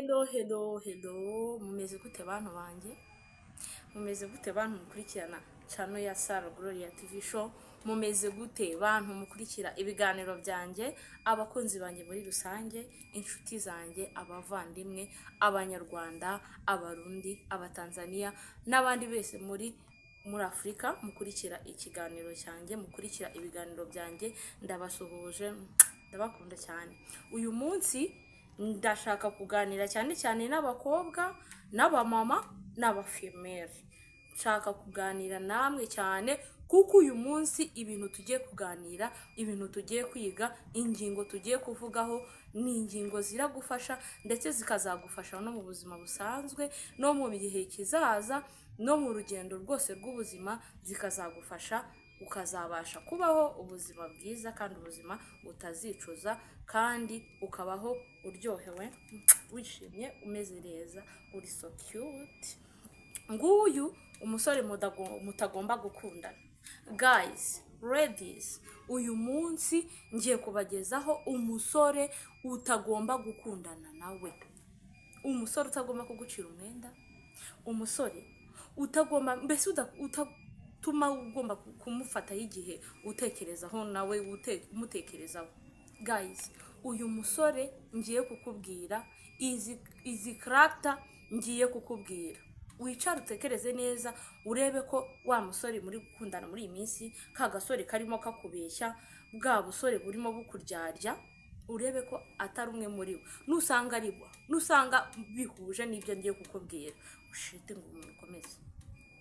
Hello, mumeze gute bantu banjye? Mumeze gute bantu mukurikirana channel ya Sara Gloria TV show? Mumeze gute bantu mukurikira ibiganiro byanjye, abakunzi banjye muri rusange, inshuti zanjye, abavandimwe, abanyarwanda, abarundi, abatanzania n'abandi bese muri Afrika mukurikira ikiganiro cyanjye, mukurikira ibiganiro byanjye, ndabasuhuje, ndabakunda cyane. Uyu munsi ndashaka kuganira cyane n'abakobwa, n'abamama, n'abafemere. Nshaka kuganira namwe cyane kuko uyu munsi ibintu tugiye kuganira, ibintu tugiye kwiga, ingingo tugiye kuvugaho ni ingingo ziragufasha ndetse zikazagufasha no mu buzima busanzwe, no mu gihe kizaza, no mu rugendo rwose rw'ubuzima, zikazagufasha ukazabasha kubaho ubuzima bwiza kandi ubuzima utazicuza, kandi ukabaho uryohewe, wishimye, umeze neza, uri so cute. Nguyu umusore mutagomba gukundana. Guys, ladies, uyu munsi ngiye kubagezaho umusore utagomba gukundana nawe. Umusore utagomba kugucira umwenda, umusore utagomba mbese utatuma ugomba kumufata igihe utekerezaho nawe umutekerezaho. Guys, uyu musore ngiye kukubwira izi character ngiye kukubwira. Wicara utekereze neza, urebe ko wa musore muri gukundana muri iyi minsi, ka gasore karimo kakubeshya, bwa busore burimo bukuryarya, urebe ko atari umwe muri bo. Nusanga aribwa, nusanga bihuje n'ibyo ngiye kukubwira, ushite ngo umuntu ukomeze.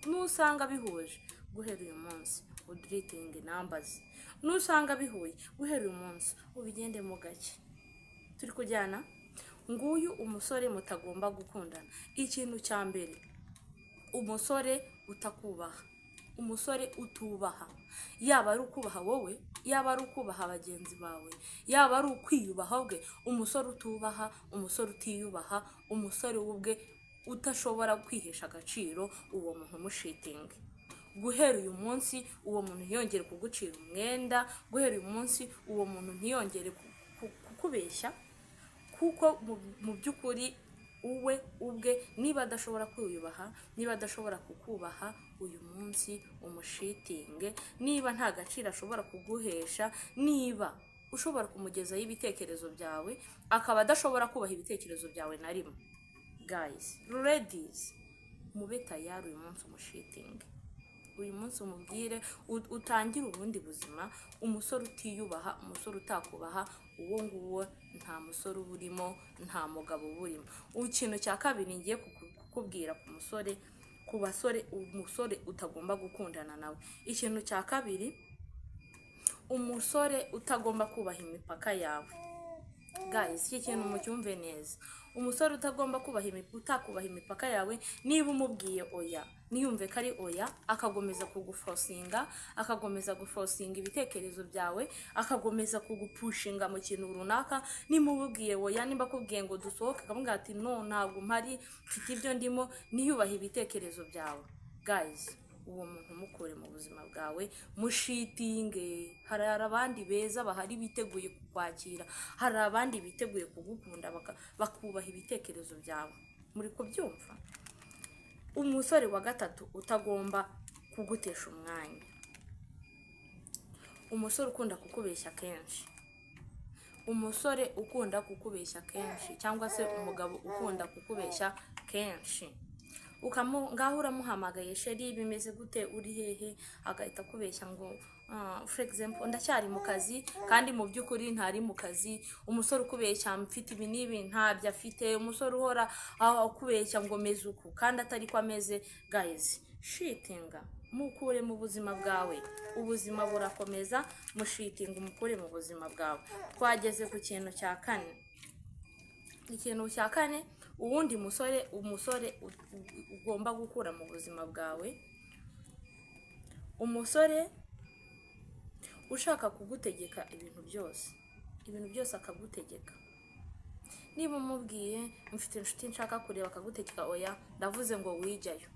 Nusanga bihuje, guhera uyu munsi udeleting numbers. Nusanga bihuye, guhera uyu munsi ubigende mu gake. Turi kujyana? Nguyu umusore mutagomba gukundana. Ikintu cya mbere, umusore utakubaha, umusore utubaha. Yaba ari ukubaha wowe, yaba ari ukubaha abagenzi bawe, yaba ari ukwiyubaha bwe. Umusore utubaha, umusore utiyubaha, umusore ubwe utashobora kwihesha agaciro, uwo muntu mushitinge. Guhera uyu munsi uwo muntu ntiyongere kugucira umwenda, guhera uyu munsi uwo muntu ntiyongere kukubeshya, kuko mu by'ukuri uwe ubwe niba adashobora kwiyubaha, niba adashobora kukubaha, uyu munsi umushitinge. Niba nta gaciro ashobora kuguhesha, niba ushobora kumugezaho ibitekerezo byawe akaba adashobora kubaha ibitekerezo byawe na rimwe. Guys, ladies, mube tayari uyu munsi umushitinge. Uyu munsi umubwire utangire ubundi buzima. Umusore utiyubaha, umusore utakubaha, uwo nguwo nta musore uburimo, nta mugabo uburimo. Ikintu cya kabiri ngiye kukubwira ku musore, ku basore, umusore utagomba gukundana nawe. Ikintu cya kabiri, umusore utagomba kubaha imipaka yawe. Guys, iki kintu mucyumve neza. Umusore utagomba utakubaha imipaka yawe, niba umubwiye oya, niyumve ko ari oya, akagomeza kuguforcinga, akagomeza guforcinga ibitekerezo byawe, akagomeza kugupushinga mu kintu runaka. Nimubwiye oya, nimba kubwiye ngo dusohoke, akamubwira ati no, ntabwo mpari, mfite ibyo ndimo, niyubaha ibitekerezo byawe. Guys, uwo muntu mukure mu buzima bwawe, mushitinge. Hari abandi beza bahari biteguye kukwakira, hari abandi biteguye kugukunda bakubaha ibitekerezo byawe. Muri kubyumva? Umusore wa gatatu utagomba kugutesha umwanya, umusore ukunda kukubeshya kenshi. Umusore ukunda kukubeshya kenshi, cyangwa se umugabo ukunda kukubeshya kenshi. Ngaho uramuhamagaye, sheri bimeze gute, uri hehe, agahita kubeshya ngo for example ndacyari mu kazi, kandi mu by'ukuri ntari mu kazi. Umusore ukubeshya mfite ibi n'ibi, ntabyo afite. Umusore uhora akubeshya ngo meze uku kandi atari ko ameze. Guys, shitinga, mukure mu buzima bwawe. Ubuzima burakomeza, mushitinga, umukure mu buzima bwawe. Twageze ku kintu cya kane. Ikintu cya kane, uwundi umusore ugomba gukura mu buzima bwawe, umusore ushaka kugutegeka ibintu byose akagutegeka. Niba umubwiye mfite inshuti nshaka kureba, akagutegeka oya, ndavuze ngo wijyayo.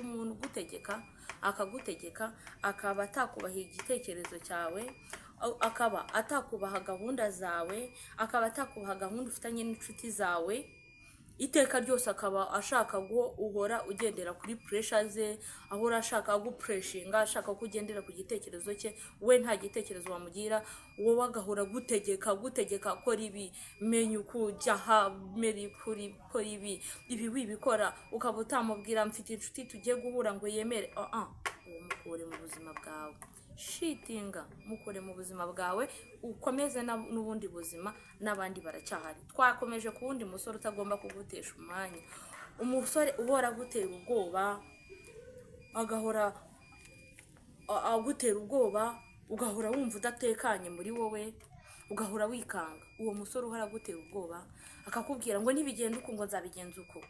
Umuntu ugutegeka akagutegeka, akaba atakubaha igitekerezo cyawe, akaba atakubaha gahunda zawe, akaba atakubaha gahunda ufitanye n'inshuti zawe, iteka ryose akaba ashaka ngo uhora ugendera kuri pressure ze, ahora ashaka gupreshinga, ashaka ko ugendera ku gitekerezo cye, we nta gitekerezo wamugira, wowe agahora gutegeka kora ibi, menya ukujya aha, meri kuri ibi wibikora, ukaba utamubwira mfite inshuti tugiye guhura ngo yemere. Uwo mukure mu buzima bwawe, shitinga mukure mu buzima bwawe, ukomeze n'ubundi buzima, n'abandi baracyahari. Twakomeje ku wundi musore utagomba kugutesha umwanya, umusore uhora gutera ubwoba, agahora agutera ubwoba, ugahora wumva udatekanye muri wowe, ugahora wikanga. Uwo musore uhora gutera ubwoba akakubwira ngo nibigenda uko ngo nzabigenza uko,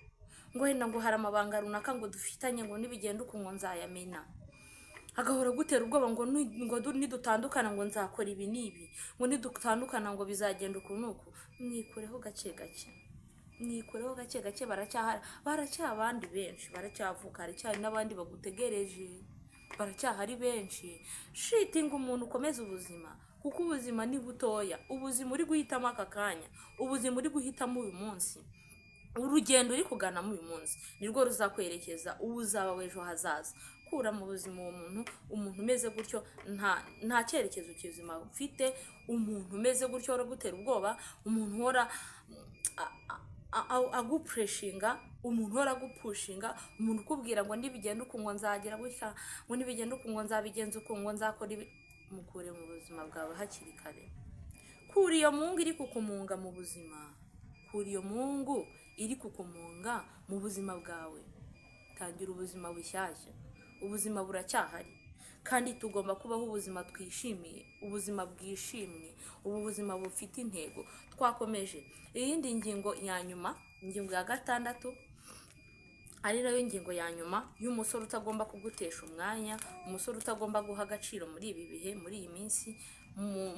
ngo wenda ngo hari amabanga runaka ngo dufitanye ngo nibigenda uko ngo nzayamena, agahora gutera ubwoba ngo nidutandukana ngo nzakora ibi n'ibi, ngo nidutandukana ngo bizagenda uku n'uku. Mwikureho gake gake, mwikureho gake gake. Baracyabandi benshi, baracyavuka, haracyari n'abandi bagutegereje, baracyahari benshi. Shitinga umuntu, ukomeze ubuzima, kuko ubuzima ni butoya. Ubuzima uri guhitamo aka kanya, ubuzima uri guhitamo uyu munsi, urugendo uri kuganamo uyu munsi nirwo ruzakwerekeza uwo uzaba w'ejo hazaza. Kura mu buzima uwo umuntu umeze gutyo nta cyerekezo kizima ufite, umuntu umeze gutyo ora gutera ubwoba, umuntu ora agupreshinga, umuntu ora gupushinga, umuntu ukubwira ngo nibigenda uko ngo nzagera gutya, ngo nibigenda uko ngo nzabigenza uko ngo nzakora ibi. Mukure mu buzima bwawe hakiri kare. Kura iyo mungu iri kukumunga mu buzima, kura iyo mungu iri kukumunga mu buzima bwawe. Tangira ubuzima bushyashya, ubuzima buracyahari, kandi tugomba kubaho ubuzima twishimiye, ubuzima bwishimye, ubuzima bufite intego. Twakomeje iyindi ngingo ya nyuma, ingingo ya 6, ari nayo ngingo ya nyuma y'umusore utagomba kugutesha umwanya, umusore utagomba guha agaciro muri ibi bihe, muri iyi minsi,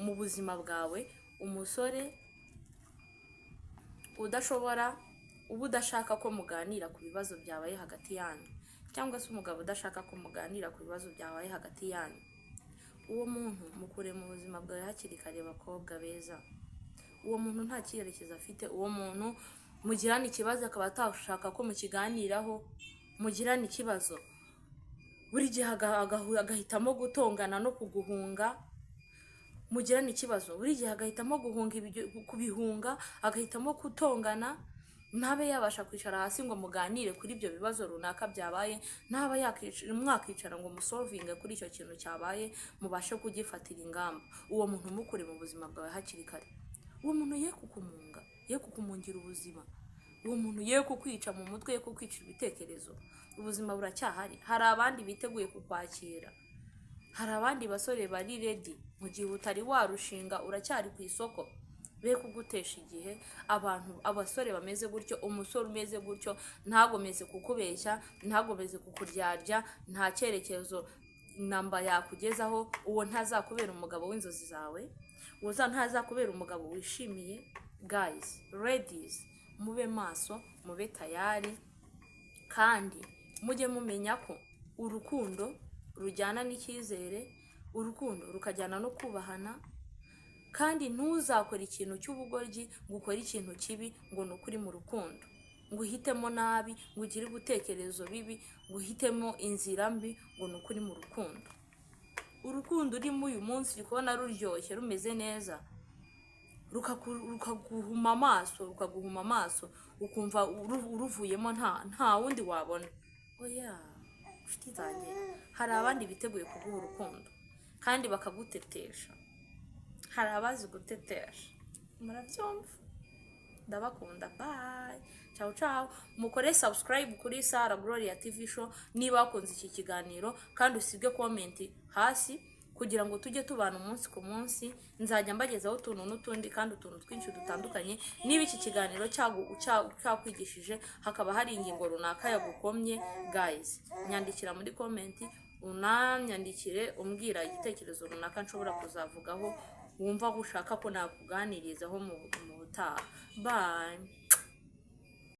mu buzima bwawe. Umusore udashaka ko muganira ku bibazo byabaye hagati yanyu, cyangwa se umugabo udashaka ko muganira ku bibazo byabaye hagati yanyu. Uwo muntu mukure mu buzima bwawe hakiri kare, bakobwa beza. Uwo muntu nta cyerekezo afite, uwo muntu mugirana ikibazo akaba atashaka ko mukiganiraho, mugirana ikibazo buri gihe agahitamo gutongana no kuguhunga. Mugirana ikibazo buri gihe agahitamo kubihunga, agahitamo kutongana, ntabe yabasha kwicara hasi ngo muganire kuri ibyo bibazo runaka byabaye, ntaba mwakicara ngo musolvinge kuri icyo kintu cyabaye, mubashe kugifatira ingamba. Uwo muntu mukure mu buzima bwawe hakiri kare. Uwo muntu ye kukumunga, ye kukumungira ubuzima, uwo muntu ye kukwica mu mutwe, ye kukwica ibitekerezo. Ubuzima buracyahari, hari abandi biteguye kukwakira, hari abandi basore bari ready. Mu gihe utari warushinga uracyari ku isoko, be kugutesha igihe. Abasore bameze gutyo, umusore umeze gutyo ntagomeze kukubeshya, ntagomeze kukuryarya, nta cyerekezo namba yakugezaho. Uwo ntazakubera umugabo w'inzozi zawe, uwo ntazakubera umugabo wishimiye. Guys, ladies, mube maso, mube tayari, kandi mujye mumenya ko urukundo rujyana n'icyizere, urukundo rukajyana no kubahana. Kandi ntuzakora ikintu cy'ubugoryi ngo ukore ikintu kibi ngo nukuri mu rukundo, ngo uhitemo nabi, ngo ugire gutekerezo bibi, ngo uhitemo inzira mbi ngo nukuri mu rukundo. Urukundo urimo uyu munsi ukubona ruryoshye rumeze neza, rukaguhuma amaso, ukumva uruvuyemo nta wundi wabona. Oya nshuti zanjye, hari abandi biteguye kuguha urukundo kandi bakagutetesha. Hari abazi gutetesha, murabyumva. Ndabakunda, bye, ciao ciao. Mukore subscribe kuri Sara Gloria TV show niba wakunze iki kiganiro, kandi usige comment hasi kugira ngo tujye tubana umunsi ku munsi. Nzajya mbagezaho utuntu n'utundi, kandi utuntu twinshi dutandukanye. Niba iki kiganiro cyakwigishije, hakaba hari ingingo runaka yagukomye, guys, nyandikira muri comment, unanyandikire umbwira igitekerezo runaka nshobora kuzavugaho, wumva gushaka ko nakuganirizaho mu butaha. Bye.